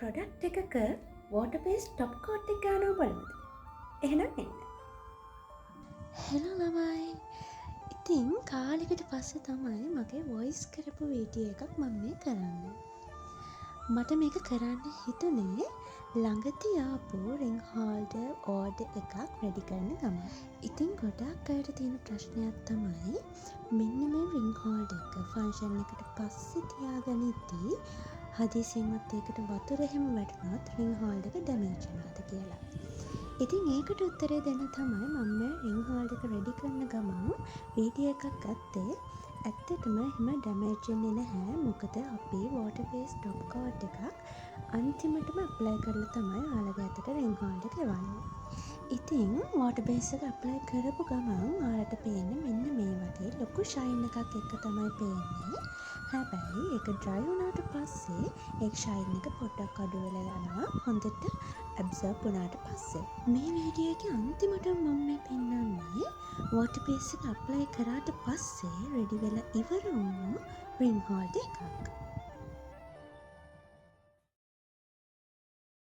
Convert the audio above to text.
Product එකක water base top coat එක ගන්නවා බලමුද? එහෙනම් එන්න. හෙලෝ ළමයි. ඉතින් කාලෙකට පස්සේ තමයි මගේ වොයිස් කරපු වීඩියෝ එකක් මම මේ කරන්නේ. මට මේක කරන්න හිතුනේ ළඟදී ආපු රින් හෝල්ඩර් ඕඩර් එකක් රෙඩි කරන ගමන්. ඉතින් ගොඩක් අයට තියෙන ප්‍රශ්නයක් තමයි මෙන්න මේ රින් හෝල්ඩර් එක ෆන්ක්ෂන් එකට පස්සේ තියාගනිද්දී හදිසියෙන්වත් ඒකට වතුර එහෙම වැටුනොත් රින් හෝල්ඩර් එක ඩැමේජ් වෙනවද කියලා. ඉතින් ඒකට උත්තරේ දෙන්න තමයි මම මේ රින් හෝල්ඩර් එක රෙඩි කරන ගමන් වීඩියෝ එකක් ගත්තේ. ඇත්තටම එහෙම ඩැමේජ් වෙන්නේ නැහැ. මොකද අපි වෝටර් බේස් টොප් කෝට් එකක් අන්තිමටම ඇප්ලයි කරලා තමයි ඔයාලගේ අතට රින් හෝල්ඩර් එක එවන්නේ. ඉතින් වෝටර් බේස් එක ඇප්ලයි කරපු ගමන් ඔයාලට පේන්නේ මෙන්න මේ වගේ ලොකු ෂයින් එකක් එක්ක තමයි පේන්නේ. හැබැයි ඒක ඩ්‍රයි වුණාට පස්සේ ඒ ෂයින් එක පොඩ්ඩක් අඩු වෙලා යනවා හොඳට ඇබ්සර්බ් වුණාට පස්සේ. මේ වීඩියෝ එකේ අන්තිමට මම මේ පෙන්නන්නේ වෝටර් බේස් එක ඇප්ලයි කරාට පස්සේ රෙඩි වෙලා ඉවර වුණු රින් හෝල්ඩර් එකක්.